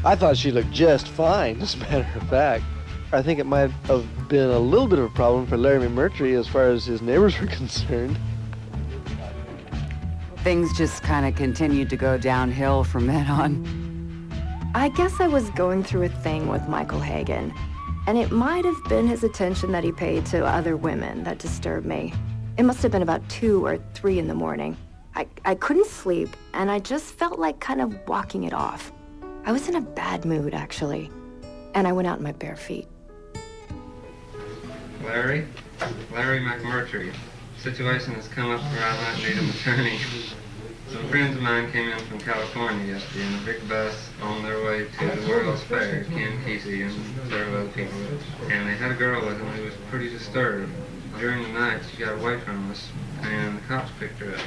I thought she looked just fine, as a matter of fact. I think it might have been a little bit of a problem for Larry McMurtry as far as his neighbors were concerned. Things just kind of continued to go downhill from then on. I guess I was going through a thing with Michael Hagen, and it might have been his attention that he paid to other women that disturbed me. It must have been about 2 or 3 in the morning. I couldn't sleep, and I just felt like kind of walking it off. I was in a bad mood, actually, and I went out in my bare feet. Larry McMurtry. Situation has come up where I might need an attorney. Some friends of mine came in from California yesterday in a big bus on their way to the World's Fair, Ken Kesey and several other people. And they had a girl with them who was pretty disturbed. During the night, she got away from us, and the cops picked her up.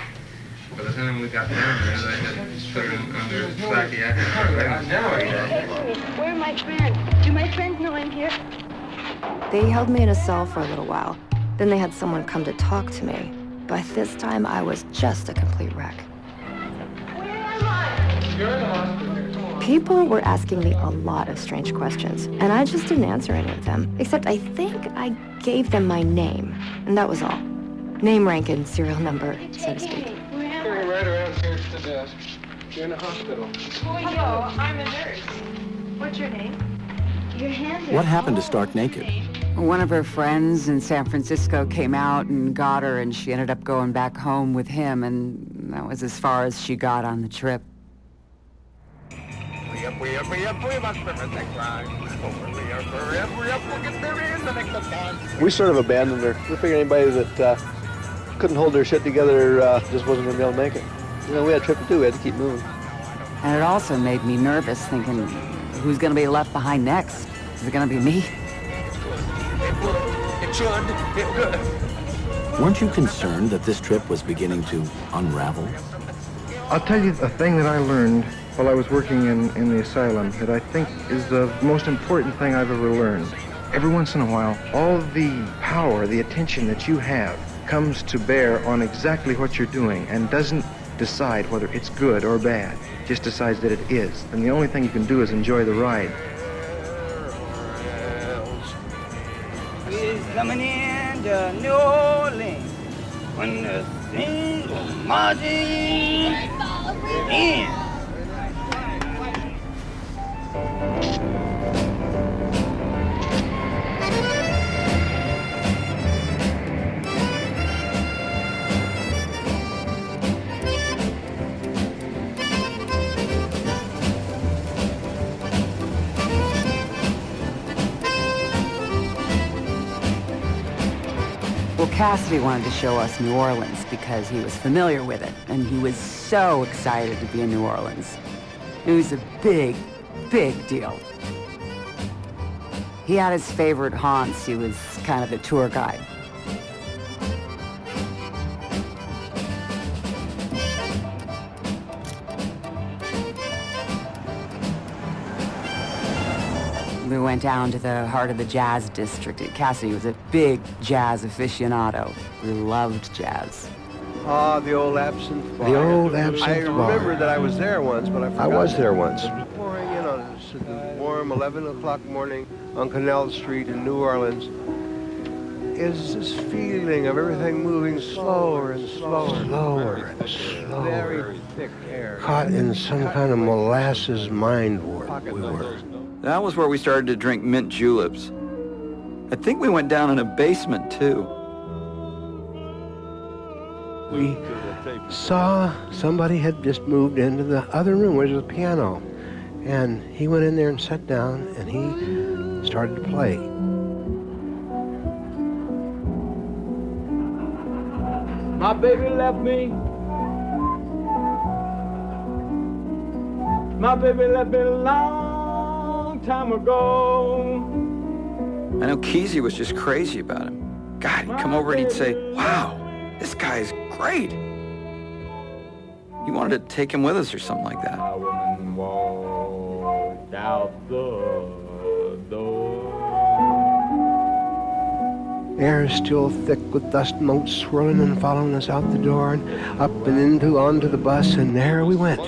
By the time we got down there, they had put her under psychiatric surveillance. Where are my friends? Do my friends know I'm here? They held me in a cell for a little while. Then they had someone come to talk to me. By this time, I was just a complete wreck. Where am I? You're in the hospital. People were asking me a lot of strange questions, and I just didn't answer any of them, except I think I gave them my name, and that was all. Name, rank, and serial number, so to speak. You're right around here at the desk. You're in the hospital. Hello, I'm a nurse. What's your name? Your hand. What happened to Stark Naked? One of her friends in San Francisco came out and got her, and she ended up going back home with him, and that was as far as she got on the trip. We sort of abandoned her. We figured anybody that couldn't hold their shit together just wasn't going to be able to make it. You know, we had a trip to do. We had to keep moving. And it also made me nervous, thinking, who's going to be left behind next? Is it going to be me? It should. It could. Weren't you concerned that this trip was beginning to unravel? I'll tell you a thing that I learned while I was working in the asylum that I think is the most important thing I've ever learned. Every once in a while, all the power, the attention that you have comes to bear on exactly what you're doing and doesn't decide whether it's good or bad, just decides that it is. And the only thing you can do is enjoy the ride. He's coming into New Orleans when the single marching in. Well, Cassidy wanted to show us New Orleans because he was familiar with it, and he was so excited to be in New Orleans. It was a big, big deal. He had his favorite haunts. He was kind of the tour guide. We went down to the heart of the jazz district. Cassidy was a big jazz aficionado. We loved jazz. Ah, the old absinthe bar. The old absinthe I bar. remember that I was there once, but I forgot. I was there once. It was pouring in on us. It was warm, 11 o'clock morning on Canal Street in New Orleans. Is this feeling of everything moving slower and slower. Slower and slower. Very thick air. Caught in some kind of molasses mind warp we were. That was where we started to drink mint juleps. I think we went down in a basement, too. We saw somebody had just moved into the other room where there's a piano. And he went in there and sat down, and he started to play. My baby left me. My baby left me a long time ago. I know Kesey was just crazy about him. God, he'd come over and he'd say, wow, this guy's great. He wanted to take him with us or something like that. A woman walked out the door. Air is still thick with dust motes swirling and following us out the door and up and onto the bus, and there we went.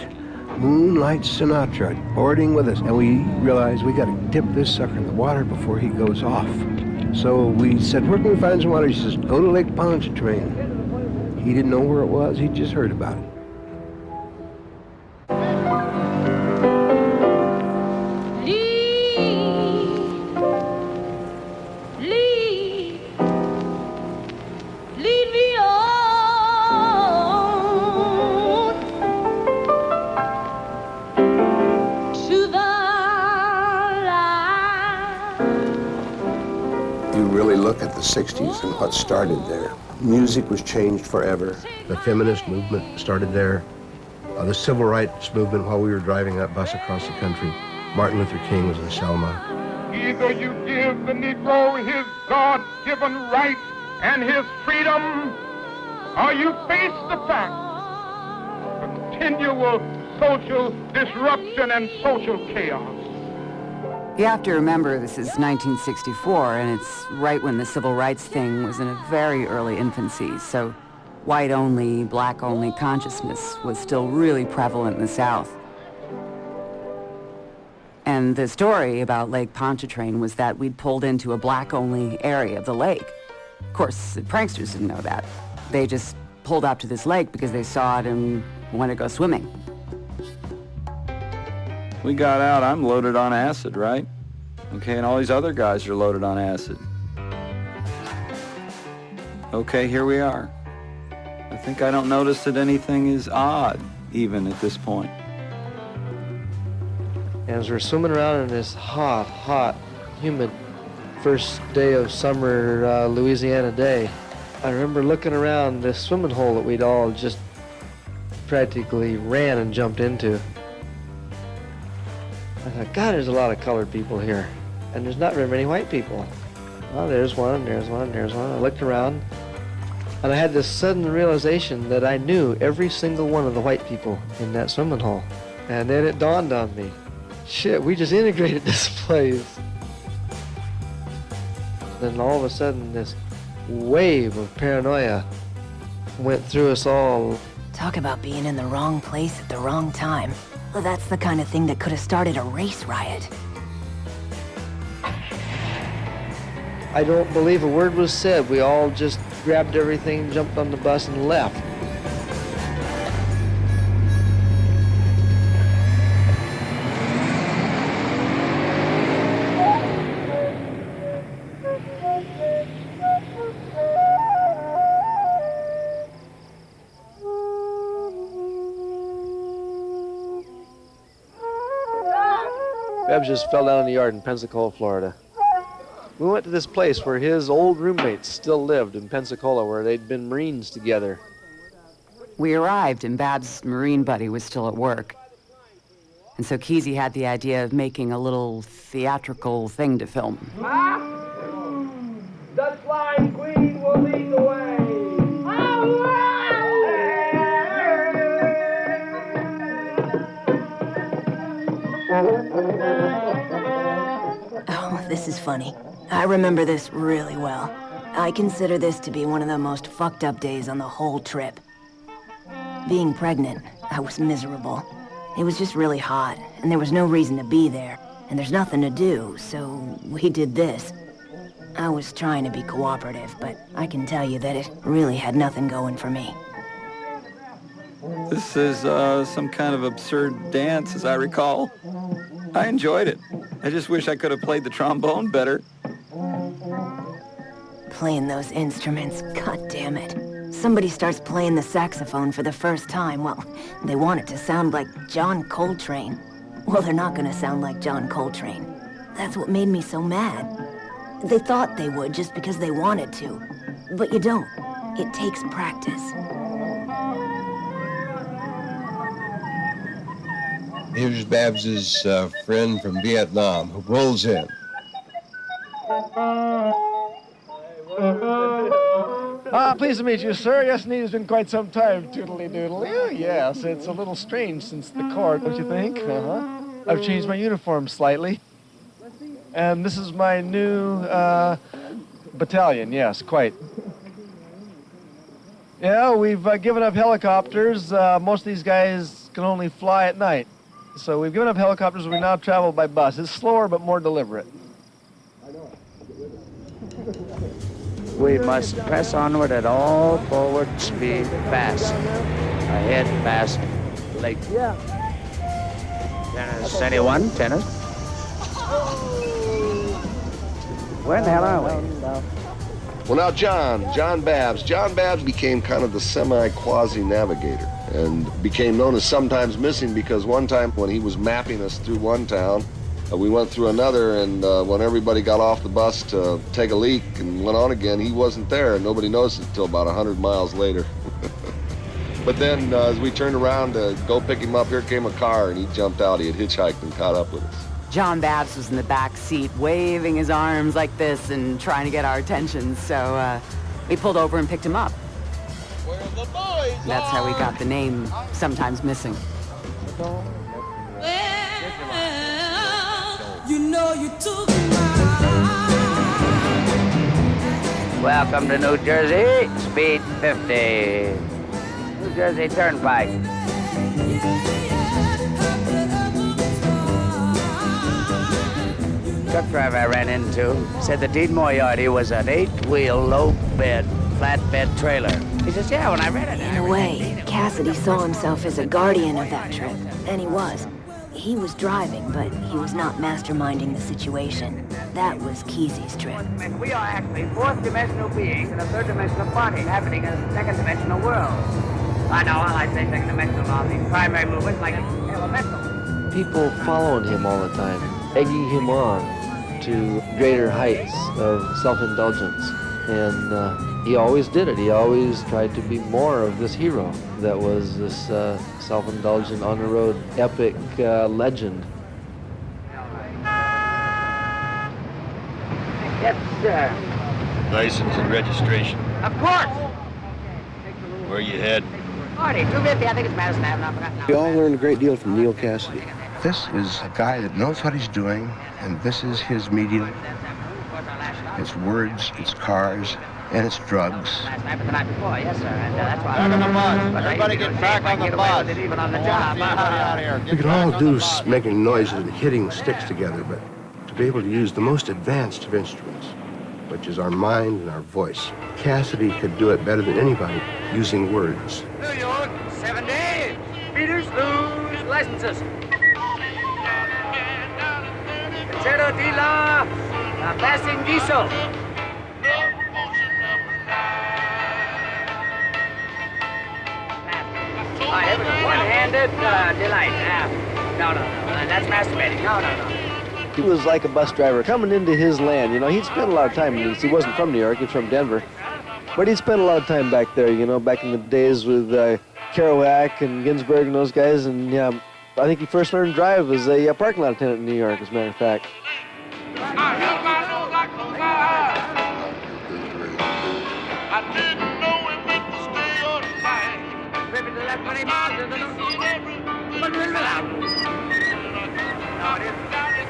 Moonlight Sinatra boarding with us. And we realized we got to dip this sucker in the water before he goes off. So we said, where can we find some water? He says, go to Lake Pontchartrain. He didn't know where it was. He just heard about it. Look at the 60s and what started there. Music was changed forever. The feminist movement started there. The civil rights movement while we were driving that bus across the country. Martin Luther King was in Selma. Either you give the Negro his God-given rights and his freedom, or you face the fact of continual social disruption and social chaos. You have to remember this is 1964, and it's right when the civil rights thing was in a very early infancy, so white-only, black-only consciousness was still really prevalent in the South. And the story about Lake Pontchartrain was that we'd pulled into a black-only area of the lake. Of course, the pranksters didn't know that. They just pulled up to this lake because they saw it and wanted to go swimming. We got out, I'm loaded on acid, right? Okay, and all these other guys are loaded on acid. Okay, here we are. I think I don't notice that anything is odd, even at this point. As we're swimming around in this hot, humid first day of summer Louisiana day, I remember looking around this swimming hole that we'd all just practically ran and jumped into. I thought, God, there's a lot of colored people here, and there's not very many white people. Well, there's one, there's one, there's one. I looked around, and I had this sudden realization that I knew every single one of the white people in that swimming hole. And then it dawned on me, shit, we just integrated this place. Then all of a sudden, this wave of paranoia went through us all. Talk about being in the wrong place at the wrong time. Well, that's the kind of thing that could have started a race riot. I don't believe a word was said. We all just grabbed everything, jumped on the bus, and left. Babs just fell down in the yard in Pensacola, Florida. We went to this place where his old roommates still lived in Pensacola, where they'd been Marines together. We arrived, and Babs' Marine buddy was still at work. And so Kesey had the idea of making a little theatrical thing to film. The Flying Queen will lead the way. Oh, this is funny. I remember this really well. I consider this to be one of the most fucked up days on the whole trip. Being pregnant, I was miserable. It was just really hot, and there was no reason to be there, and there's nothing to do, so we did this. I was trying to be cooperative, but I can tell you that it really had nothing going for me. This is some kind of absurd dance, as I recall. I enjoyed it. I just wish I could have played the trombone better. Playing those instruments, god damn it. Somebody starts playing the saxophone for the first time, well, they want it to sound like John Coltrane. Well, they're not gonna sound like John Coltrane. That's what made me so mad. They thought they would just because they wanted to. But you don't. It takes practice. Here's Babs's friend from Vietnam who rolls in. Pleased to meet you, sir. Yes, indeed, it's been quite some time. Toodly-doodle. Oh, yes, it's a little strange since the court, don't you think? Uh-huh. I've changed my uniform slightly. And this is my new battalion, yes, quite. Yeah, we've given up helicopters. Most of these guys can only fly at night. So we've given up helicopters, we now travel by bus. It's slower but more deliberate. We must press onward at all forward speed, fast. Ahead, fast, late. Yeah. Tennis, anyone? Tennis? Where in the hell are we? Well, now John Babbs became kind of the semi-quasi navigator and became known as Sometimes Missing because one time when he was mapping us through one town, we went through another, and when everybody got off the bus to take a leak and went on again, he wasn't there, and nobody noticed it until about 100 miles later. But then as we turned around to go pick him up, here came a car, and he jumped out. He had hitchhiked and caught up with us. John Babbs was in the back seat, waving his arms like this and trying to get our attention, so we pulled over and picked him up. That's how we got the name Sometimes Missing. You know you took Welcome to New Jersey, speed 50. New Jersey Turnpike. Truck driver I ran into said that Dean Moriarty was an 8-wheel, low-bed, flatbed trailer. He says, yeah, when I read it... In a way, Cassidy saw himself as a guardian of that trip, and he was. He was driving, but he was not masterminding the situation. That was Kesey's trip. We are actually fourth-dimensional beings in a third-dimensional body happening in a second-dimensional world. I know, I say second-dimensional all these primary movements like elemental. People following him all the time, egging him on to greater heights of self-indulgence. And he always did it. He always tried to be more of this hero that was this self-indulgent, on-the-road, epic legend. Yes, sir. License and registration. Of course. Where you head? 250, I think it's Madison Avenue. I forgot now. We all learned a great deal from Neil Cassidy. This is a guy that knows what he's doing, and this is his medium. It's words, it's cars, and it's drugs. Last night, but the night before, yes, sir. And that's why. Back on the bus. Everybody get back on the bus. Even on the job. Out here. We could all do making noises and hitting sticks together, but to be able to use the most advanced of instruments, which is our mind and our voice. Cassidy could do it better than anybody using words. New York, 70. Meters, lose licenses. Concerto di la Passing Diesel. One-handed delight. No, that's masturbating. No. He was like a bus driver coming into his land. You know, he'd spent a lot of time. He wasn't from New York, he's from Denver. But he'd spent a lot of time back there, you know, back in the days with Kerouac and Ginsberg and those guys. And yeah, I think he first learned to drive as a parking lot attendant in New York, as a matter of fact.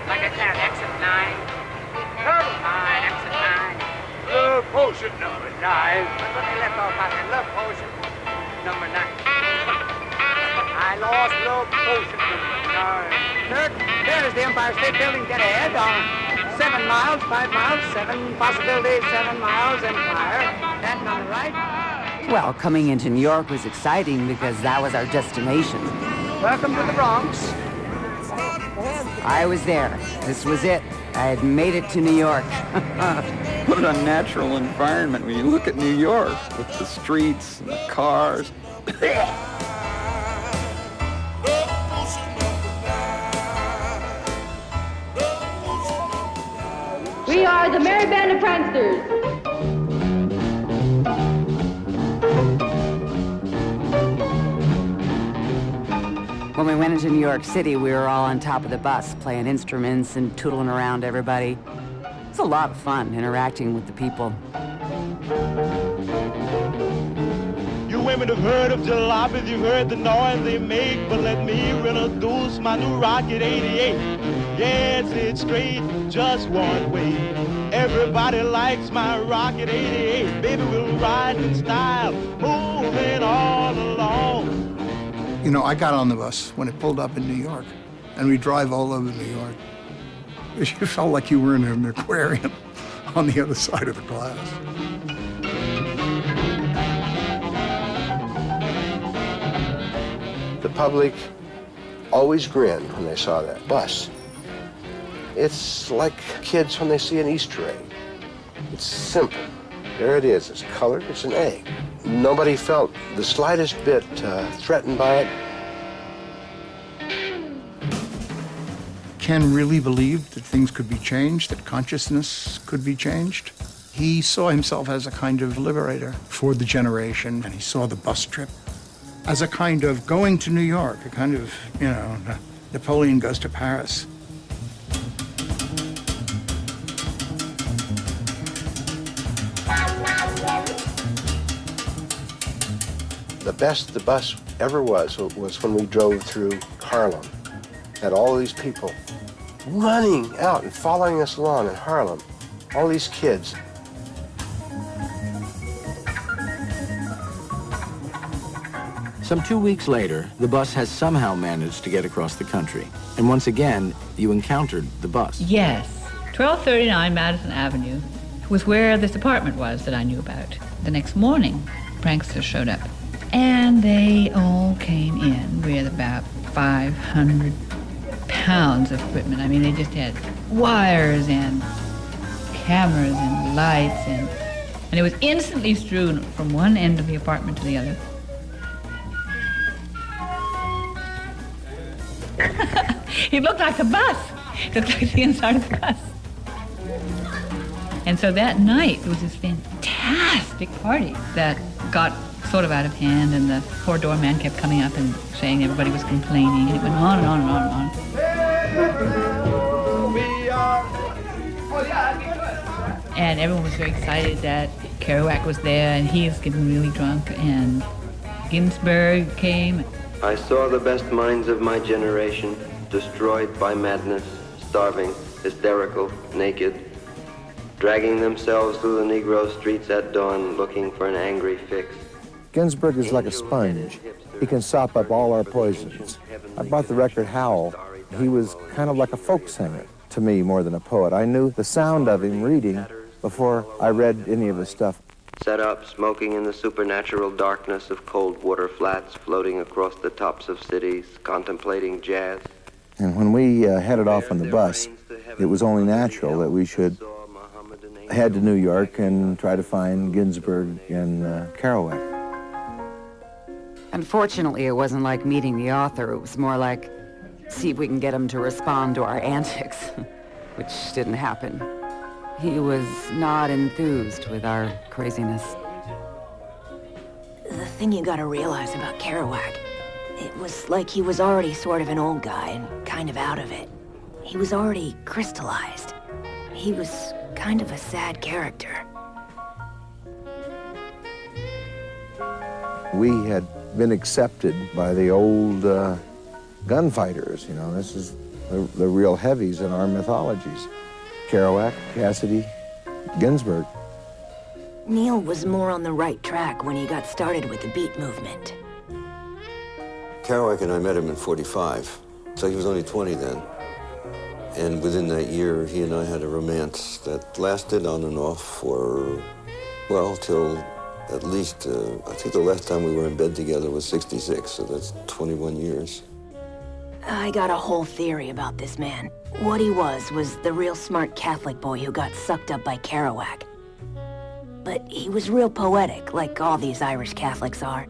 Like I said, exit 9. Turtle 9, exit 9. Love potion number 9. But when they left off, I said, love potion number 9. I lost love potion number 9. Third, there is the Empire State Building dead ahead on 7 miles, 5 miles, 7 possibilities, 7 miles, Empire. That on the right. Well, coming into New York was exciting because that was our destination. Welcome to the Bronx. I was there. This was it. I had made it to New York. What an unnatural environment when you look at New York with the streets and the cars. We are the Merry Band of Pranksters. When we went into New York City, we were all on top of the bus, playing instruments and tootling around everybody. It's a lot of fun interacting with the people. You women have heard of jalopies, you've heard the noise they make, but let me introduce my new Rocket 88. Yes, it's straight, just one way. Everybody likes my Rocket 88. Baby, we'll ride in style, moving all along. You know, I got on the bus when it pulled up in New York, and we drive all over New York. You felt like you were in an aquarium on the other side of the glass. The public always grinned when they saw that bus. It's like kids when they see an Easter egg. It's simple. There it is. It's colored. It's an egg. Nobody felt the slightest bit threatened by it. Ken really believed that things could be changed, that consciousness could be changed. He saw himself as a kind of liberator for the generation, and he saw the bus trip as a kind of going to New York, a kind of, you know, Napoleon goes to Paris. The best the bus ever was when we drove through Harlem. Had all these people running out and following us along in Harlem. All these kids. Some 2 weeks later, the bus has somehow managed to get across the country. And once again, you encountered the bus. Yes. 1239 Madison Avenue was where this apartment was that I knew about. The next morning, pranksters showed up. And they all came in with about 500 pounds of equipment. I mean, they just had wires and cameras and lights, and it was instantly strewn from one end of the apartment to the other. It looked like a bus. It looked like the inside of the bus. And so that night, there was this fantastic party that got sort of out of hand, and the poor doorman kept coming up and saying everybody was complaining, and it went on and on and on and on. And everyone was very excited that Kerouac was there, and he was getting really drunk, and Ginsberg came. I saw the best minds of my generation destroyed by madness, starving, hysterical, naked, dragging themselves through the Negro streets at dawn looking for an angry fix. Ginsberg is like a sponge. He can sop up all our poisons. I bought the record Howl. He was kind of like a folk singer to me more than a poet. I knew the sound of him reading before I read any of his stuff. Set up, smoking in the supernatural darkness of cold water flats, floating across the tops of cities, contemplating jazz. And when we headed off on the bus, it was only natural that we should head to New York and try to find Ginsberg and Kerouac. Unfortunately, it wasn't like meeting the author. It was more like, see if we can get him to respond to our antics, which didn't happen. He was not enthused with our craziness. The thing you gotta realize about Kerouac, it was like he was already sort of an old guy and kind of out of it. He was already crystallized. He was kind of a sad character. We had been accepted by the old gunfighters, you know. This is the real heavies in our mythologies. Kerouac, Cassidy, Ginsberg. Neil was more on the right track when he got started with the beat movement. Kerouac and I met him in '45, so he was only 20 then. And within that year, he and I had a romance that lasted on and off for, well, till at least, I think the last time we were in bed together was '66, so that's 21 years. I got a whole theory about this man. What he was the real smart Catholic boy who got sucked up by Kerouac. But he was real poetic, like all these Irish Catholics are.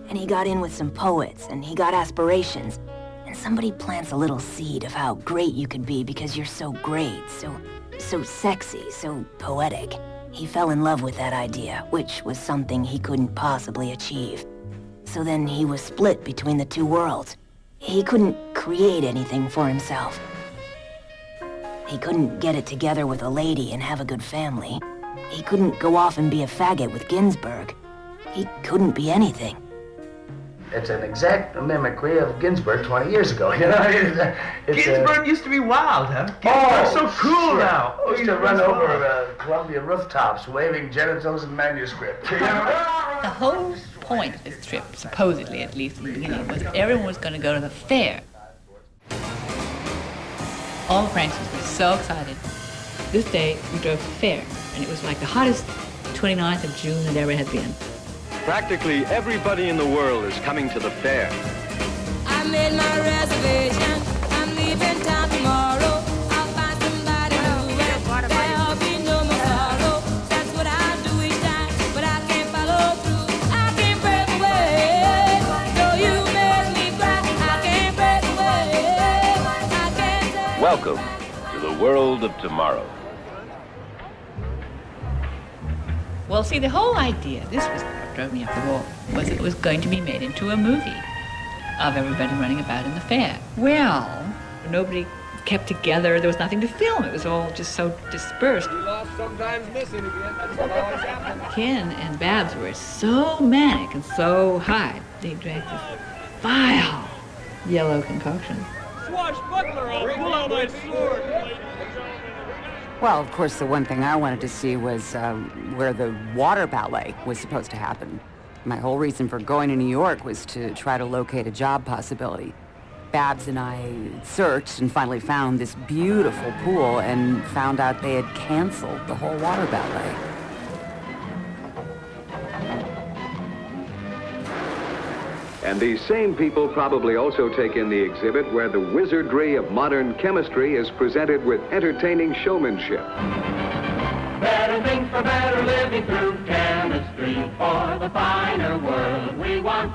And he got in with some poets, and he got aspirations. And somebody plants a little seed of how great you could be because you're so great, so sexy, so poetic. He fell in love with that idea, which was something he couldn't possibly achieve. So then he was split between the two worlds. He couldn't create anything for himself. He couldn't get it together with a lady and have a good family. He couldn't go off and be a faggot with Ginsberg. He couldn't be anything. It's an exact mimicry of Ginsberg 20 years ago, you know? Ginsberg used to be wild, huh? Ginsberg's so cool shit. now. He used to run over Columbia rooftops waving genitals and manuscript. The whole point of this trip, supposedly at least in the beginning, was that everyone was going to go to the fair. All the pranksters were so excited. This day, we drove to the fair, and it was like the hottest 29th of June that ever had been. Practically everybody in the world is coming to the fair. I made my reservation. I'm leaving town tomorrow. I'll find somebody new. There'll be no more sorrow. That's what I do each time, but I can't follow through. I can't break away. Though you make me cry, I can't break away. I can't say. Welcome to the world of tomorrow. Well, see, the whole idea, this was what drove me up the wall, was it was going to be made into a movie of everybody running about in the fair. Well, nobody kept together. There was nothing to film. It was all just so dispersed. We lost sometimes missing again. That's what always happens. Ken and Babs were so manic and so high. They drank this vile yellow concoction. Swashbuckler, I'll pull out my sword. Well, of course, the one thing I wanted to see was where the water ballet was supposed to happen. My whole reason for going to New York was to try to locate a job possibility. Babs and I searched and finally found this beautiful pool and found out they had canceled the whole water ballet. And these same people probably also take in the exhibit where the wizardry of modern chemistry is presented with entertaining showmanship. Better things for better living through chemistry for the finer world we want.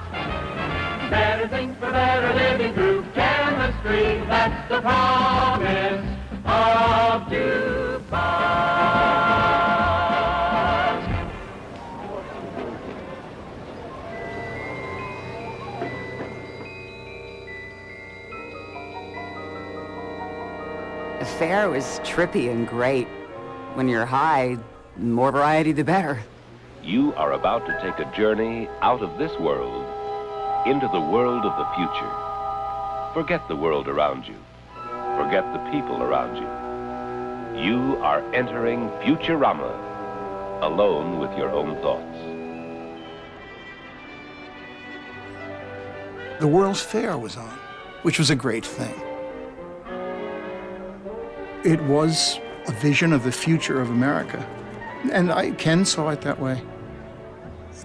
Better things for better living through chemistry, that's the promise of DuPont. The fair was trippy and great. When you're high, more variety the better. You are about to take a journey out of this world into the world of the future. Forget the world around you. Forget the people around you. You are entering Futurama, alone with your own thoughts. The World's Fair was on, which was a great thing. It was a vision of the future of America, and Ken saw it that way.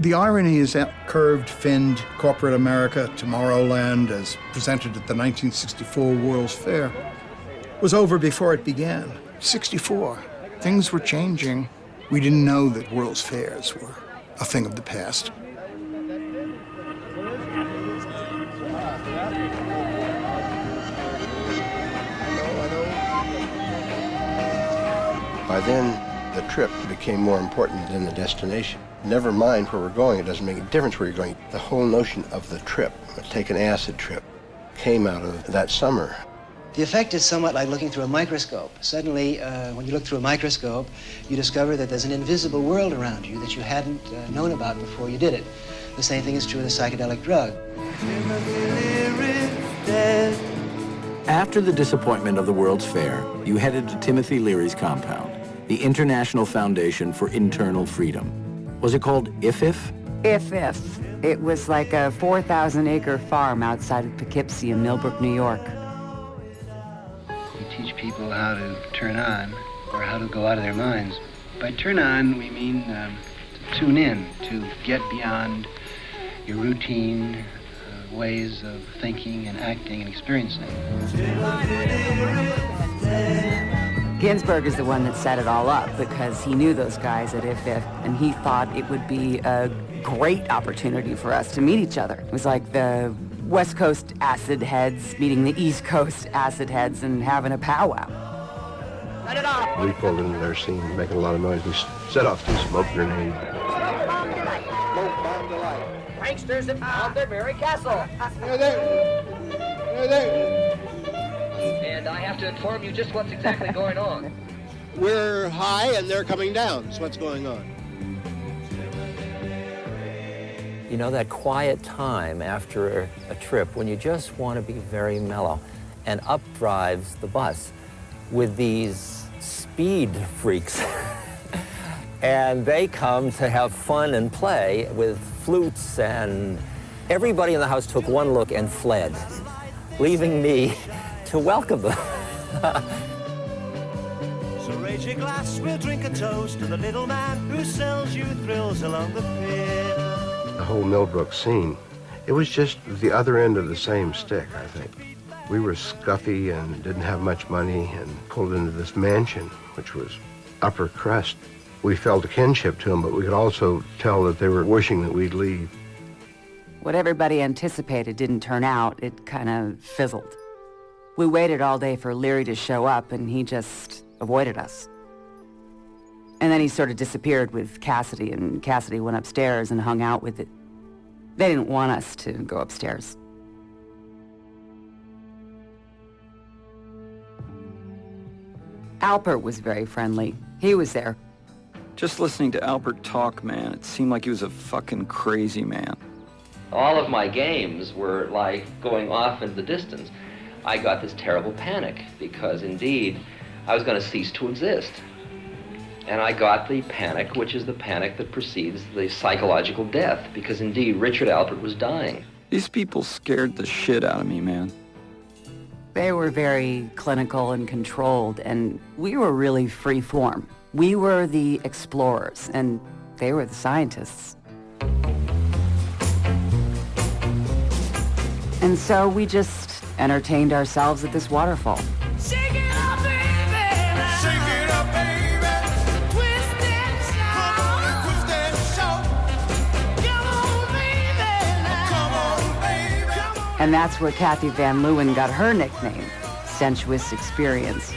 The irony is that curved-finned corporate America, Tomorrowland, as presented at the 1964 World's Fair, was over before it began. 64. Things were changing. We didn't know that World's Fairs were a thing of the past. By then, the trip became more important than the destination. Never mind where we're going, it doesn't make a difference where you're going. The whole notion of the trip, take an acid trip, came out of that summer. The effect is somewhat like looking through a microscope. Suddenly, when you look through a microscope, you discover that there's an invisible world around you that you hadn't known about before you did it. The same thing is true with a psychedelic drug. After the disappointment of the World's Fair, you headed to Timothy Leary's compound, the International Foundation for Internal Freedom. Was it called IFIF? IFIF. It was like a 4,000-acre farm outside of Poughkeepsie in Millbrook, New York. We teach people how to turn on, or how to go out of their minds. By turn on, we mean to tune in, to get beyond your routine ways of thinking and acting and experiencing. Ginsberg is the one that set it all up because he knew those guys at IFIF, and he thought it would be a great opportunity for us to meet each other. It was like the West Coast acid heads meeting the East Coast acid heads and having a powwow. Let it off! We pulled into their scene, making a lot of noise. We set off two smoke grenades. Pranksters have found their merry castle. They're there. They're there. And I have to inform you just what's exactly going on. We're high and they're coming down. That's what's going on. You know, that quiet time after a trip when you just want to be very mellow. And up drives the bus with these speed freaks. And they come to have fun and play with flutes, and everybody in the house took one look and fled, leaving me to welcome them. So raise your glass, we'll drink a toast to the little man who sells you thrills along the pier. The whole Millbrook scene, it was just the other end of the same stick, I think. We were scuffy and didn't have much money and pulled into this mansion, which was upper crust. We felt a kinship to them, but we could also tell that they were wishing that we'd leave. What everybody anticipated didn't turn out. It kind of fizzled. We waited all day for Leary to show up, and he just avoided us. And then he sort of disappeared with Cassidy, and Cassidy went upstairs and hung out with it. They didn't want us to go upstairs. Alpert was very friendly. He was there. Just listening to Alpert talk, man, it seemed like he was a fucking crazy man. All of my games were like going off into the distance. I got this terrible panic because indeed I was going to cease to exist. And I got the panic, which is the panic that precedes the psychological death, because indeed Richard Alpert was dying. These people scared the shit out of me, man. They were very clinical and controlled, and we were really free form. We were the explorers, and they were the scientists. And so we just entertained ourselves at this waterfall. Shake it up, baby. Shake it up, baby. Twist and shout. Come on, twist and shout. Come on, baby. Come on, baby. And that's where Kathy Van Leeuwen got her nickname, Sensuous Experience.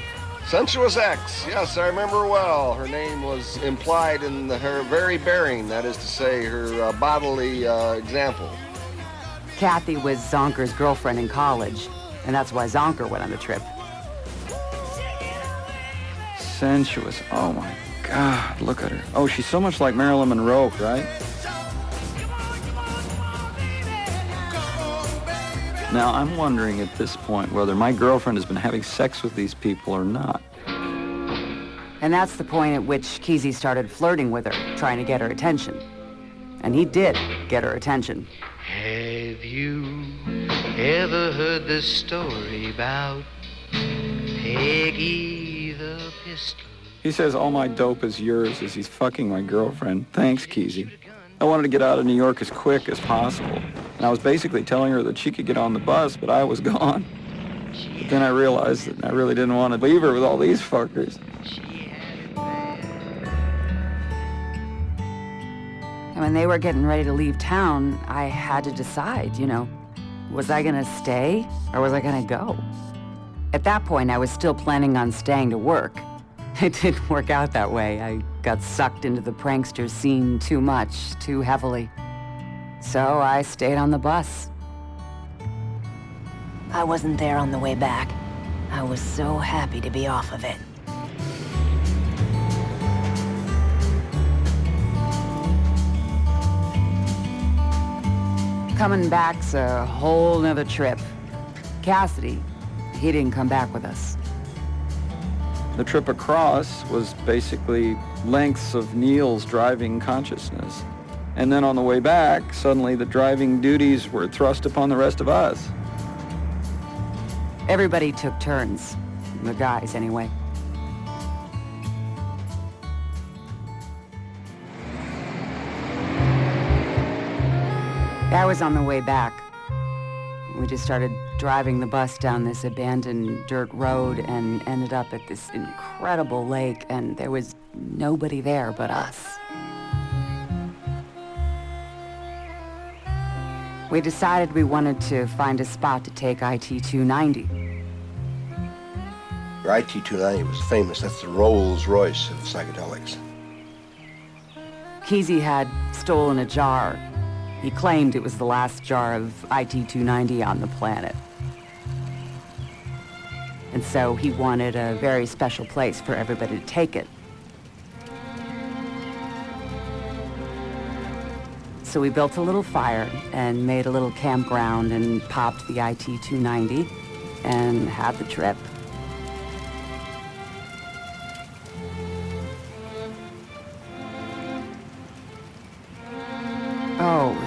Sensuous X, yes, I remember well. Her name was implied in her very bearing, that is to say, her bodily example. Kathy was Zonker's girlfriend in college, and that's why Zonker went on the trip. Sensuous, oh my God, look at her. Oh, she's so much like Marilyn Monroe, right? Now, I'm wondering at this point whether my girlfriend has been having sex with these people or not. And that's the point at which Kesey started flirting with her, trying to get her attention. And he did get her attention. Have you ever heard the story about Peggy the Pistol? He says all my dope is yours as he's fucking my girlfriend. Thanks, Kesey. I wanted to get out of New York as quick as possible. And I was basically telling her that she could get on the bus, but I was gone. But then I realized that I really didn't want to leave her with all these fuckers. And when they were getting ready to leave town, I had to decide, was I gonna stay or was I gonna go? At that point, I was still planning on staying to work. It didn't work out that way. I got sucked into the prankster scene too much, too heavily. So I stayed on the bus. I wasn't there on the way back. I was so happy to be off of it. Coming back's a whole nother trip. Cassidy, he didn't come back with us. The trip across was basically lengths of Neil's driving consciousness. And then on the way back, suddenly the driving duties were thrust upon the rest of us. Everybody took turns. The guys, anyway. I was on the way back. We just started driving the bus down this abandoned dirt road and ended up at this incredible lake, and there was nobody there but us. We decided we wanted to find a spot to take IT-290. IT-290 was famous. That's the Rolls-Royce of psychedelics. Kesey had stolen a jar. He claimed it was the last jar of IT-290 on the planet. And so he wanted a very special place for everybody to take it. So we built a little fire and made a little campground and popped the IT-290 and had the trip. Oh,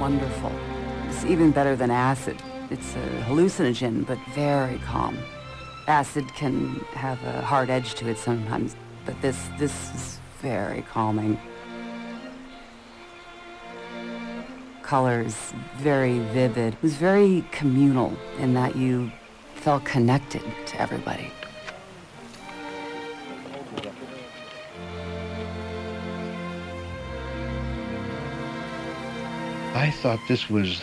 wonderful. It's even better than acid. It's a hallucinogen, but very calm. Acid can have a hard edge to it sometimes, but this is very calming. Colors, very vivid. It was very communal in that you felt connected to everybody. I thought this was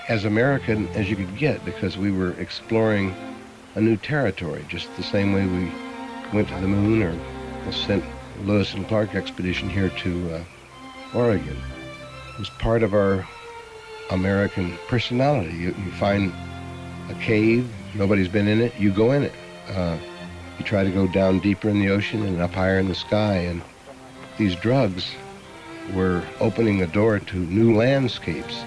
as American as you could get because we were exploring a new territory, just the same way we went to the moon or sent Lewis and Clark expedition here to Oregon. It was part of our American personality. You find a cave, nobody's been in it, you go in it. You try to go down deeper in the ocean and up higher in the sky, and these drugs were opening a door to new landscapes.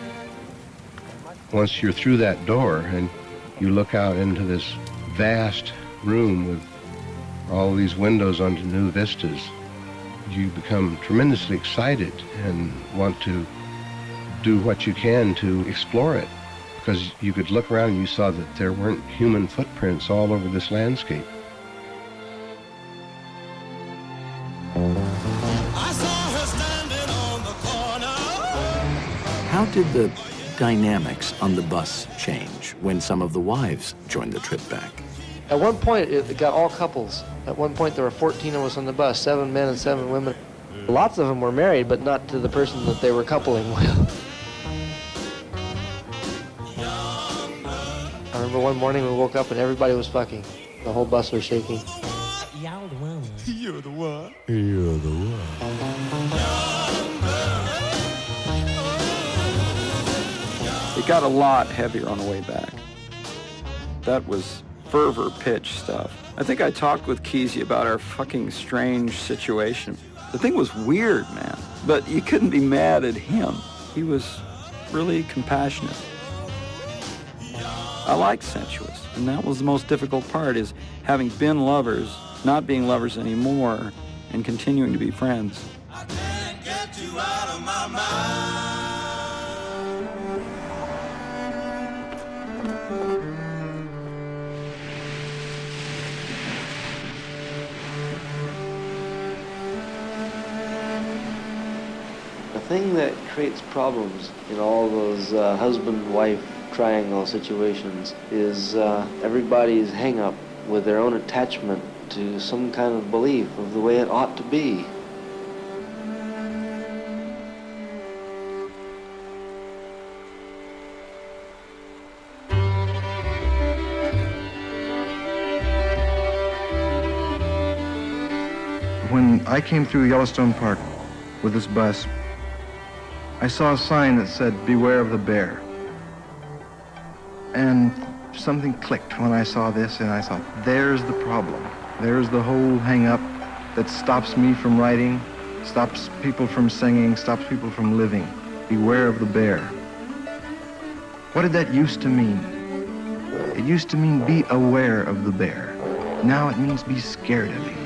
Once you're through that door and you look out into this vast room with all these windows onto new vistas, you become tremendously excited and want to do what you can to explore it, because you could look around and you saw that there weren't human footprints all over this landscape. How did the dynamics on the bus change when some of the wives joined the trip back? At one point, it got all couples. At one point, there were 14 of us on the bus, 7 men and 7 women. Lots of them were married, but not to the person that they were coupling with. I remember one morning we woke up and everybody was fucking. The whole bus was shaking. Y'all the one. You're the one. You're the one. It got a lot heavier on the way back. That was fervor pitch stuff. I think I talked with Kesey about our fucking strange situation. The thing was weird, man, but you couldn't be mad at him. He was really compassionate. I liked Sensuous, and that was the most difficult part, is having been lovers, not being lovers anymore, and continuing to be friends. I can't get you out of my mind. The thing that creates problems in all those husband-wife triangle situations is everybody's hang-up with their own attachment to some kind of belief of the way it ought to be. When I came through Yellowstone Park with this bus, I saw a sign that said, "Beware of the bear." And something clicked when I saw this, and I thought, there's the problem. There's the whole hang-up that stops me from writing, stops people from singing, stops people from living. Beware of the bear. What did that used to mean? It used to mean be aware of the bear. Now it means be scared of him.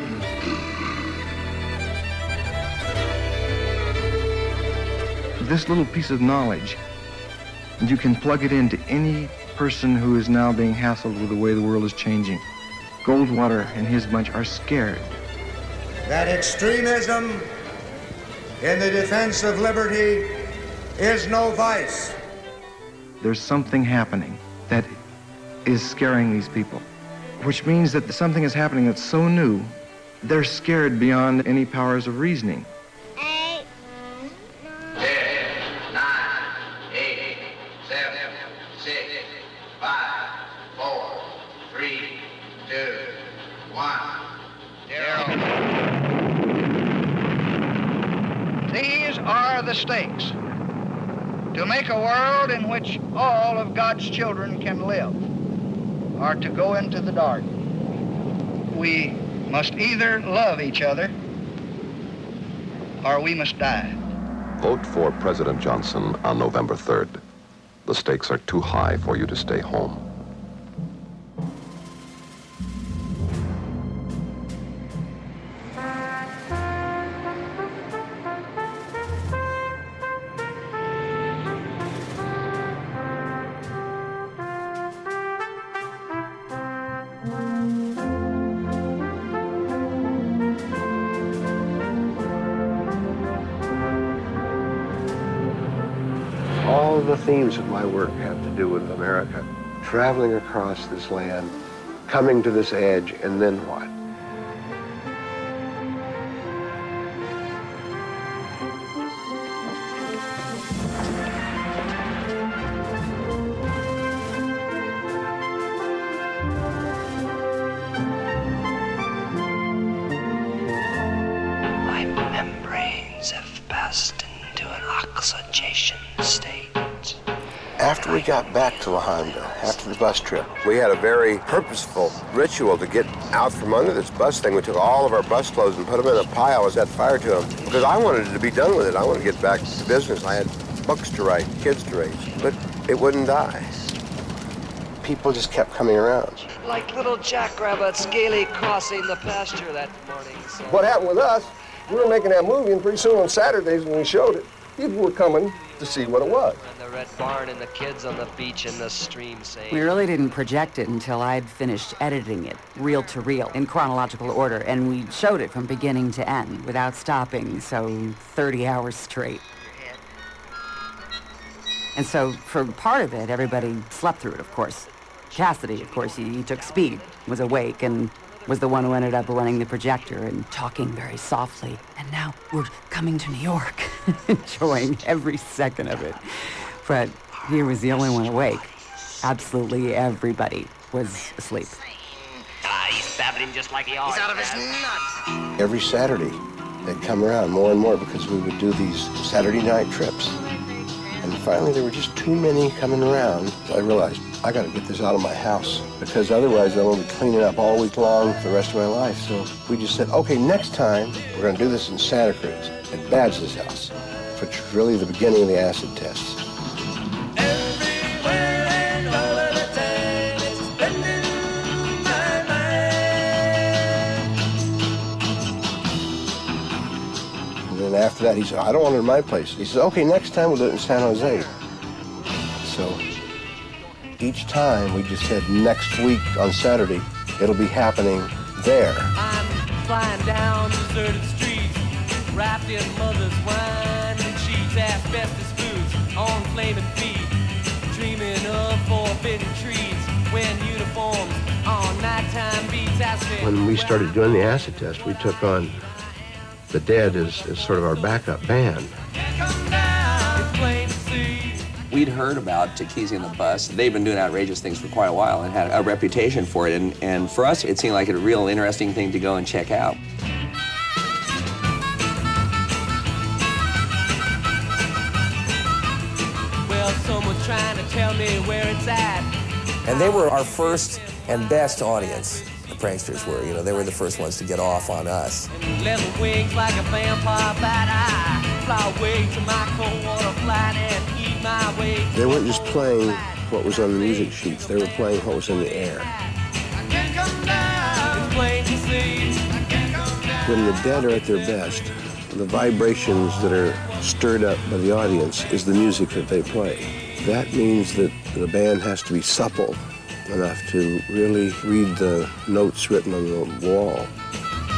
This little piece of knowledge, and you can plug it into any person who is now being hassled with the way the world is changing. Goldwater and his bunch are scared. That extremism in the defense of liberty is no vice. There's something happening that is scaring these people, which means that something is happening that's so new, they're scared beyond any powers of reasoning. 0. These are the stakes. To make a world in which all of God's children can live, or to go into the dark. We must either love each other, or we must die. Vote for President Johnson on November 3rd. The stakes are too high for you to stay home. All the themes of my work have to do with America. Traveling across this land, coming to this edge, and then what? My membranes have passed into an oxidation state. After we got back to La Honda, after the bus trip, we had a very purposeful ritual to get out from under this bus thing. We took all of our bus clothes and put them in a pile and set fire to them because I wanted to be done with it. I wanted to get back to business. I had books to write, kids to raise, but it wouldn't die. People just kept coming around. Like little jackrabbits gaily crossing the pasture that morning. So. What happened with us, we were making that movie, and pretty soon on Saturdays when we showed it, people were coming to see what it was. And the red barn and the kids on the beach in the stream saying... We really didn't project it until I'd finished editing it, reel to reel, in chronological order, and we showed it from beginning to end without stopping, so 30 hours straight. And so for part of it, everybody slept through it, of course. Cassidy, of course, he took speed, was awake, and was the one who ended up running the projector and talking very softly. And now we're coming to New York, enjoying every second of it. But he was the only one awake. Absolutely everybody was asleep. He's babbling just like he always He's out of his nuts. Every Saturday, they'd come around more and more because we would do these Saturday night trips. And finally, there were just too many coming around. So I realized, I got to get this out of my house because otherwise I'm going to be cleaning up all week long for the rest of my life. So we just said, okay, next time we're going to do this in Santa Cruz at Babs's house, which was really the beginning of the acid tests. And then after that, he said, I don't want it in my place. He said, okay, next time we'll do it in San Jose. So each time we just said next week on Saturday, it'll be happening there. I'm flying down deserted streets, wrapped in mother's wine and sheets, asbestos boots on flaming feet, dreaming of forbidden treats, wearing uniforms on nighttime beats. When we started doing the acid test, we took on the Dead as sort of our backup band. We'd heard about Kesey and the Bus. They'd been doing outrageous things for quite a while and had a reputation for it. And for us, it seemed like a real interesting thing to go and check out. Well, someone's trying to tell me where it's at. And they were our first and best audience. The pranksters were, you know, they were the first ones to get off on us. Leather wings like a vampire bat. I fly away to my cold water flight and eat my way. They weren't just playing what was on the music sheets, they were playing what was in the air. When the Dead are at their best, the vibrations that are stirred up by the audience is the music that they play. That means that the band has to be supple enough to really read the notes written on the wall.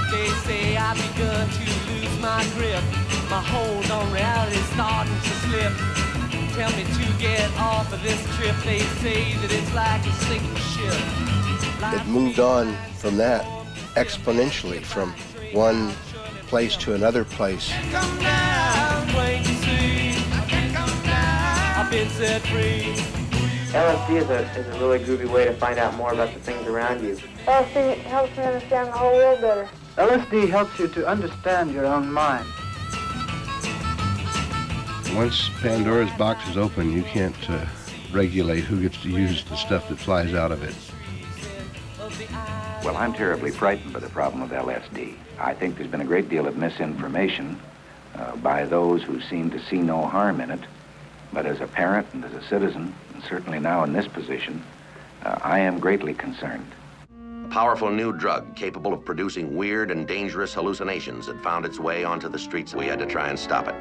They say I've begun to lose my grip. My hold on reality is starting to slip. Tell me to get off of this trip. They say that it's like a sinking ship. It moved on from that exponentially from one place to another place. Come down, wait and see. I've been set free. LSD is a really groovy way to find out more about the things around you. LSD helps me understand the whole world better. LSD helps you to understand your own mind. Once Pandora's box is open, you can't regulate who gets to use the stuff that flies out of it. Well, I'm terribly frightened by the problem of LSD. I think there's been a great deal of misinformation by those who seem to see no harm in it. But as a parent and as a citizen, and certainly now in this position, I am greatly concerned. A powerful new drug capable of producing weird and dangerous hallucinations had found its way onto the streets. We had to try and stop it.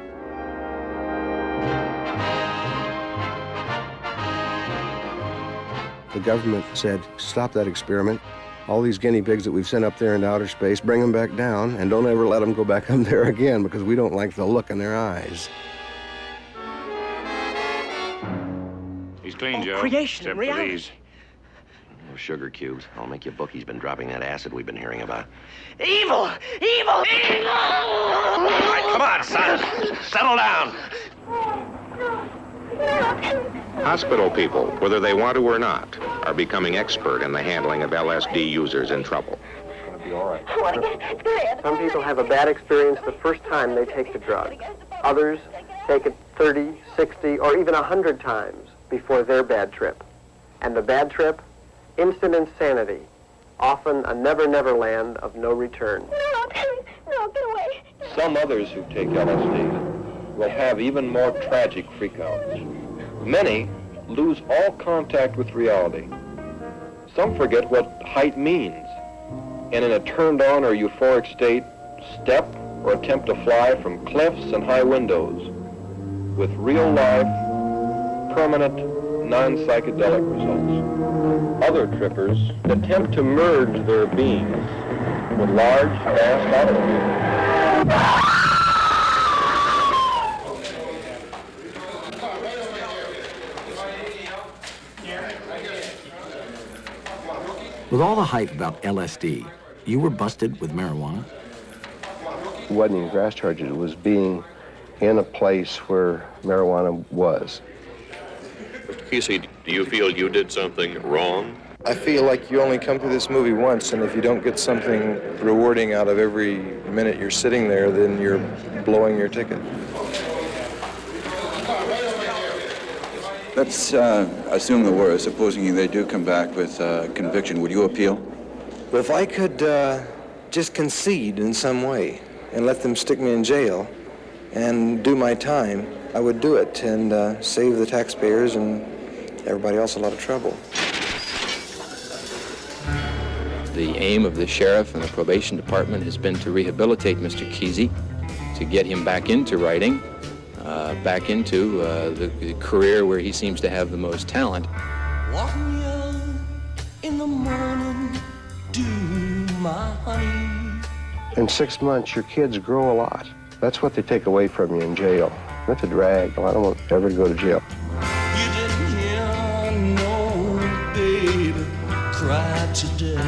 The government said, stop that experiment. All these guinea pigs that we've sent up there into outer space, bring them back down, and don't ever let them go back up there again because we don't like the look in their eyes. He's clean, Joe. Creation, except reality. for these. Oh, sugar cubes. I'll make you a book. He's been dropping that acid we've been hearing about. Evil! Evil! Evil! All right, come on, son. Settle down. Hospital people, whether they want to or not, are becoming expert in the handling of LSD users in trouble. Some people have a bad experience the first time they take the drug. Others take it 30, 60, or even 100 times before their bad trip. And the bad trip? Instant insanity. Often a never-never land of no return. No, get away. Some others who take LSD will have even more tragic freakouts. Many lose all contact with reality. Some forget what height means, and in a turned-on or euphoric state, step or attempt to fly from cliffs and high windows with real-life, permanent, non-psychedelic results. Other trippers attempt to merge their beings with large, vast automobiles. With all the hype about LSD, you were busted with marijuana? It wasn't even grass charges. It was being in a place where marijuana was. Mr. Kesey, do you feel you did something wrong? I feel like you only come to this movie once, and if you don't get something rewarding out of every minute you're sitting there, then you're blowing your ticket. Let's assume the worst. Supposing they do come back with conviction, would you appeal? But if I could just concede in some way and let them stick me in jail and do my time, I would do it and save the taxpayers and everybody else a lot of trouble. The aim of the sheriff and the probation department has been to rehabilitate Mr. Kesey, to get him back into writing, back into the career where he seems to have the most talent. Walking young in the morning, do my honey. In 6 months, your kids grow a lot. That's what they take away from you in jail. That's a drag. I don't want ever to go to jail. You didn't hear no baby cry today.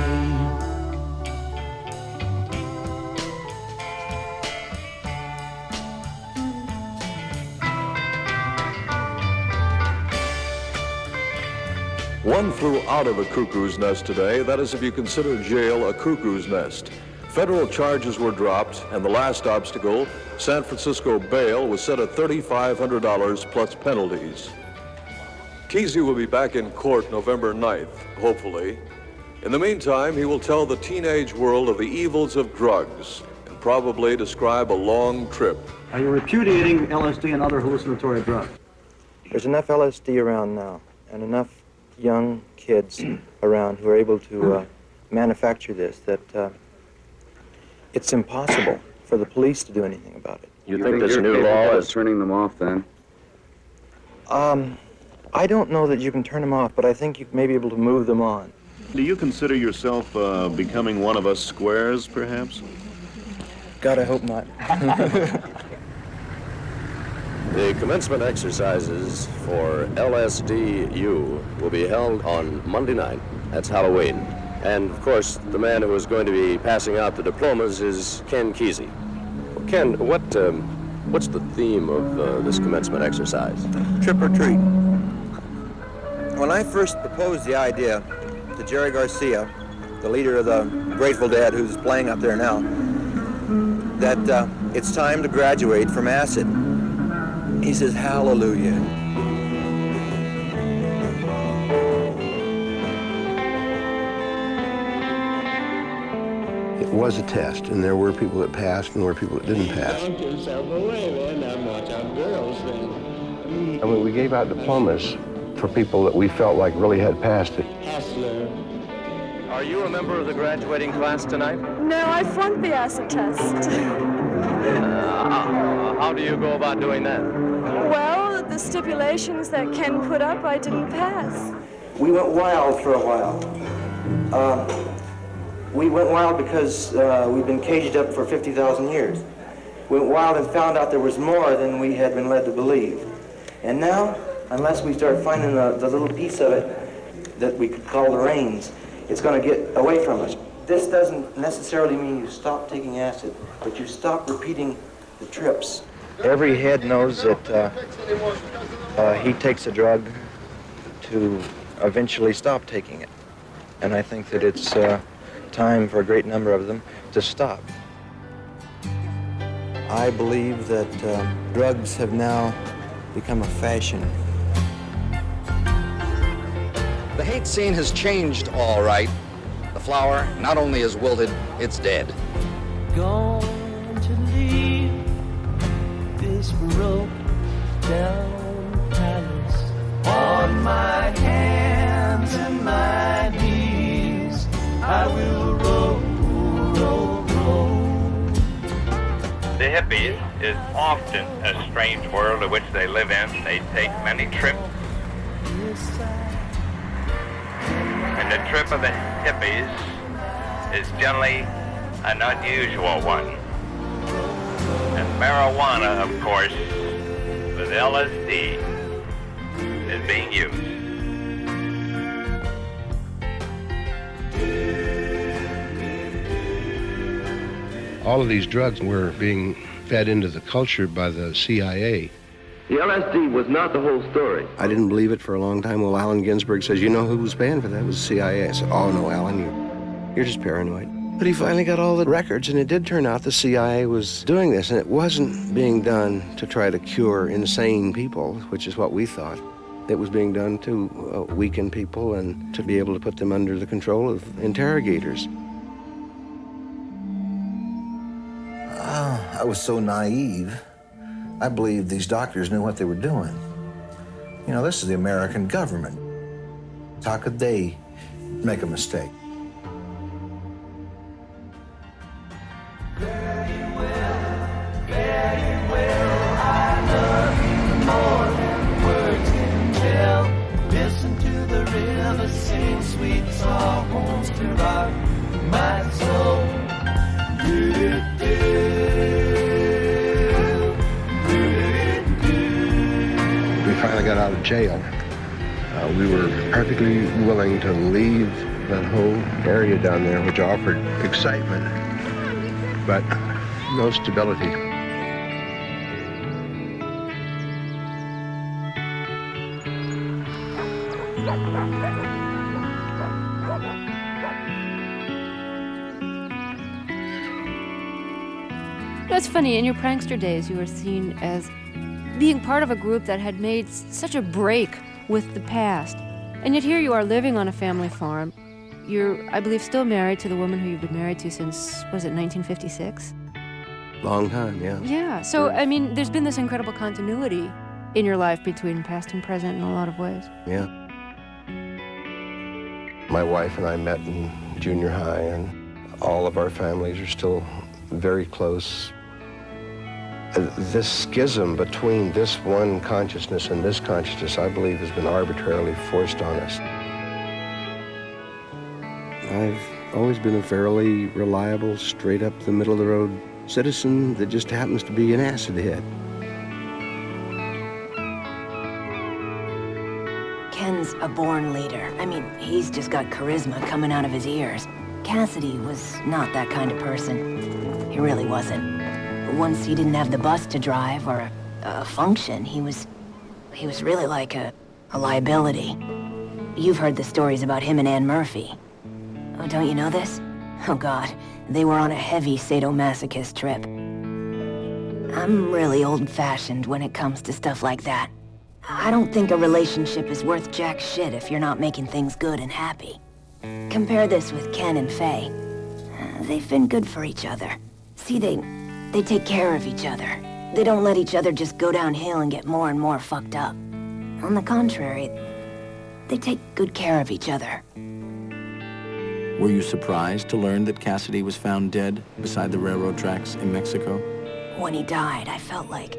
One flew out of a cuckoo's nest today. That is if you consider jail a cuckoo's nest. Federal charges were dropped, and the last obstacle, San Francisco bail, was set at $3,500 plus penalties. Kesey will be back in court November 9th, hopefully. In the meantime, he will tell the teenage world of the evils of drugs and probably describe a long trip. Are you repudiating LSD and other hallucinatory drugs? There's enough LSD around now, and enough young kids around who are able to manufacture this that it's impossible for the police to do anything about it. You think this new law is turning them off, then? I don't know that you can turn them off, but I think you may be able to move them on. Do you consider yourself becoming one of us squares, perhaps? God, I hope not. The commencement exercises for LSDU will be held on Monday night. That's Halloween. And, of course, the man who is going to be passing out the diplomas is Ken Kesey. Well, Ken, what's the theme of this commencement exercise? Trick or treat. When I first proposed the idea to Jerry Garcia, the leader of the Grateful Dead, who's playing up there now, that it's time to graduate from acid, he says, hallelujah. It was a test, and there were people that passed and there were people that didn't pass. I mean, we gave out diplomas for people that we felt like really had passed it. Are you a member of the graduating class tonight? No, I flunked the acid test. How do you go about doing that? Well, the stipulations that Ken put up, I didn't pass. We went wild for a while. We went wild because we'd been caged up for 50,000 years. We went wild and found out there was more than we had been led to believe. And now, unless we start finding the little piece of it that we could call the reins, it's going to get away from us. This doesn't necessarily mean you stop taking acid, but you stop repeating the trips. Every head knows that he takes a drug to eventually stop taking it. And I think that it's time for a great number of them to stop. I believe that drugs have now become a fashion. The hate scene has changed, all right. The flower not only is wilted, it's dead. Going to leave this broke down palace on my hands and my knees. I will roll, roll, roll. The hippies is often a strange world in which they live in. They take many trips. And the trip of the hippies is generally an unusual one. And marijuana, of course, with LSD, is being used. All of these drugs were being fed into the culture by the CIA. The LSD was not the whole story. I didn't believe it for a long time. Well, Allen Ginsberg says, you know who was paying for that? It was the CIA. I said, oh, no, Allen, you're just paranoid. But he finally got all the records, and it did turn out the CIA was doing this, and it wasn't being done to try to cure insane people, which is what we thought. It was being done to weaken people and to be able to put them under the control of interrogators. I was so naive. I believed these doctors knew what they were doing. You know, this is the American government. How could they make a mistake? Listen to the river sing sweet songs to rock my soul. We finally got out of jail. We were perfectly willing to leave that whole area down there, which offered excitement, but no stability. It's funny, in your prankster days, you were seen as being part of a group that had made such a break with the past. And yet here you are living on a family farm. You're, I believe, still married to the woman who you've been married to since, was it 1956? Long time, yeah. Yeah, so, I mean, there's been this incredible continuity in your life between past and present in a lot of ways. Yeah. My wife and I met in junior high, and all of our families are still very close. This schism between this one consciousness and this consciousness, I believe, has been arbitrarily forced on us. I've always been a fairly reliable, straight up the middle of the road citizen that just happens to be an acid head. Ken's a born leader. I mean, he's just got charisma coming out of his ears. Cassidy was not that kind of person. He really wasn't. Once he didn't have the bus to drive or a function, he was really like a liability. You've heard the stories about him and Ann Murphy. Oh, don't you know this? Oh, God. They were on a heavy sadomasochist trip. I'm really old-fashioned when it comes to stuff like that. I don't think a relationship is worth jack shit if you're not making things good and happy. Compare this with Ken and Faye. They've been good for each other. See, they take care of each other. They don't let each other just go downhill and get more and more fucked up. On the contrary, they take good care of each other. Were you surprised to learn that Cassidy was found dead beside the railroad tracks in Mexico? When he died, I felt like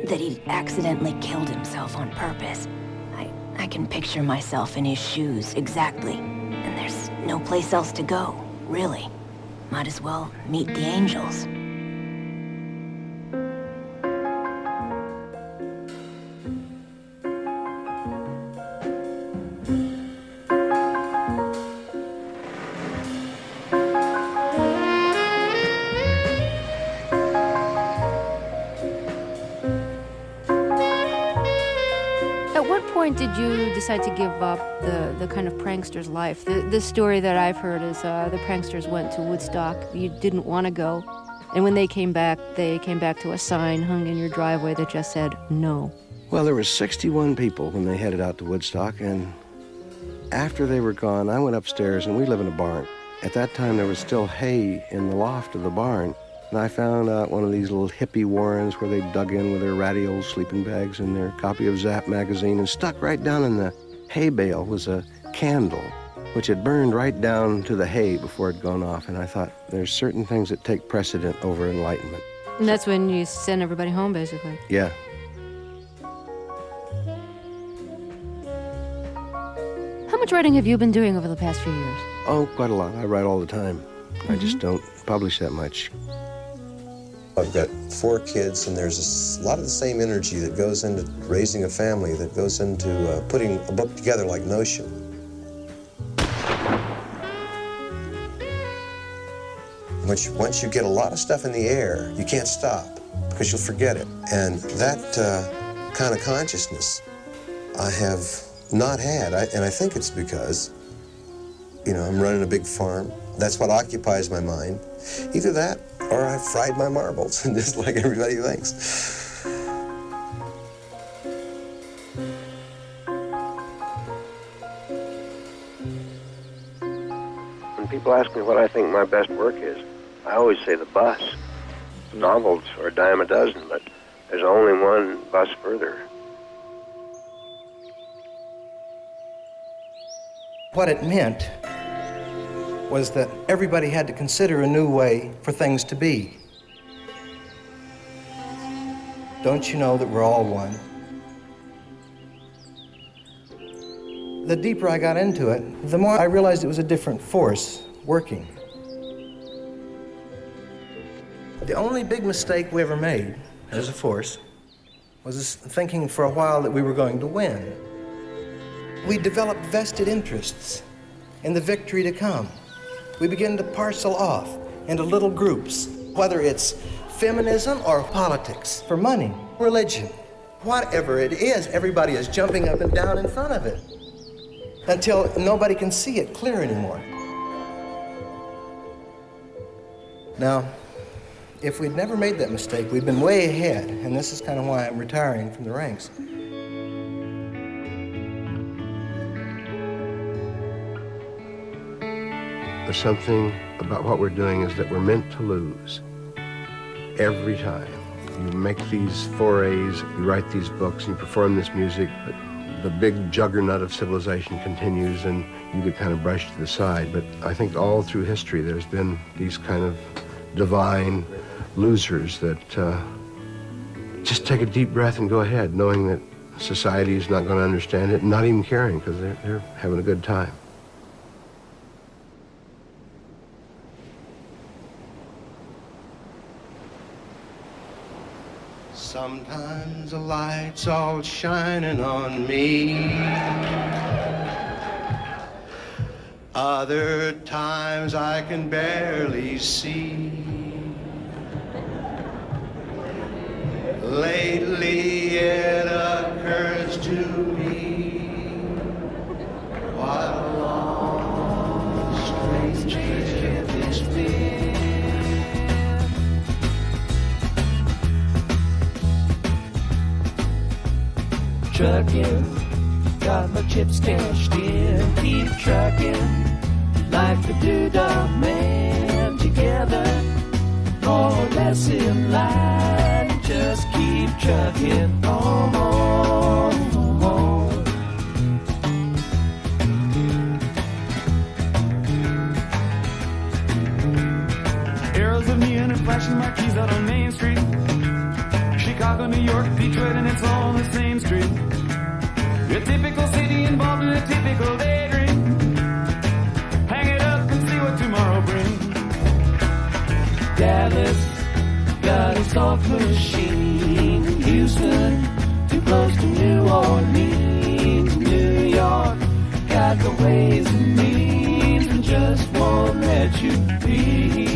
that he'd accidentally killed himself on purpose. I can picture myself in his shoes exactly. And there's no place else to go, really. Might as well meet the angels. point did you decide to give up the kind of prankster's life? The story that I've heard is the pranksters went to Woodstock. You didn't want to go. And when they came back to a sign hung in your driveway that just said, no. Well, there were 61 people when they headed out to Woodstock, and after they were gone, I went upstairs, and we live in a barn. At that time, there was still hay in the loft of the barn, and I found out one of these little hippie warrens where they dug in with their ratty old sleeping bags and their copy of Zap magazine, and stuck right down in the hay bale was a candle, which had burned right down to the hay before it had gone off, and I thought, there's certain things that take precedent over enlightenment. And that's when you send everybody home, basically. Yeah. How much writing have you been doing over the past few years? Oh, quite a lot. I write all the time. I just don't publish that much. I've got 4 kids, and there's a lot of the same energy that goes into raising a family, that goes into putting a book together like Notion. Once you get a lot of stuff in the air, you can't stop, because you'll forget it. And that kind of consciousness I have not had, and I think it's because, I'm running a big farm. That's what occupies my mind. Either that, or I've fried my marbles, just like everybody thinks. When people ask me what I think my best work is, I always say the bus. Novels are a dime a dozen, but there's only one bus further. What it meant was that everybody had to consider a new way for things to be. Don't you know that we're all one? The deeper I got into it, the more I realized it was a different force working. The only big mistake we ever made as a force was thinking for a while that we were going to win. We developed vested interests in the victory to come. We begin to parcel off into little groups, whether it's feminism or politics, for money, religion, whatever it is, everybody is jumping up and down in front of it until nobody can see it clear anymore. Now, if we'd never made that mistake, we'd been way ahead, and this is kind of why I'm retiring from the ranks. There's something about what we're doing is that we're meant to lose every time. You make these forays, you write these books, and you perform this music, but the big juggernaut of civilization continues, and you get kind of brushed to the side. But I think all through history there's been these kind of divine losers that just take a deep breath and go ahead, knowing that society is not going to understand it, and not even caring, because they're having a good time. Sometimes the light's all shining on me. Other times I can barely see. Lately it occurs to me what a long, strange trip it's been. Trucking, got my chips cashed in. Keep trucking, like the Doodah Man. Together, more or less in line. Just keep trucking on. Arrows of neon and flashing marquees out on Main Street. Chicago, New York, Detroit, and it's all on the same street. A typical city involved in a typical daydream. Hang it up and see what tomorrow brings. Dallas got a soft machine. Houston, too close to New Orleans. New York got the ways and means and just won't let you be.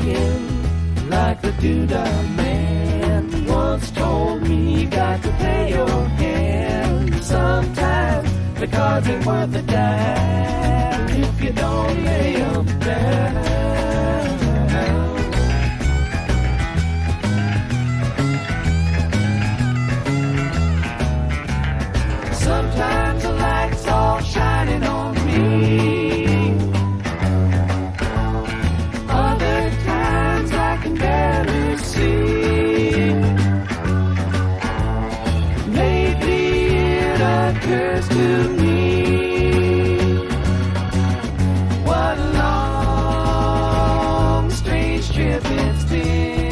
trucking like the doodah man once told me. You got to pay your hand sometimes. The cards ain't worth a dime if you don't lay 'em down. Sometimes the light's all shining on me. Other times I can barely see. Lately it occurs to me, what a long, strange trip it's been.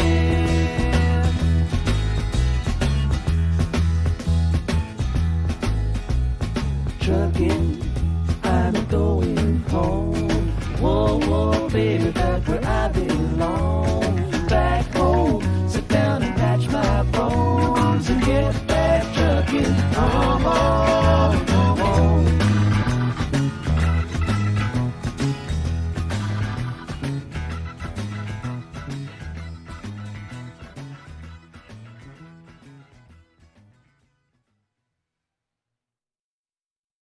Trucking, I'm going home. Whoa, whoa, baby.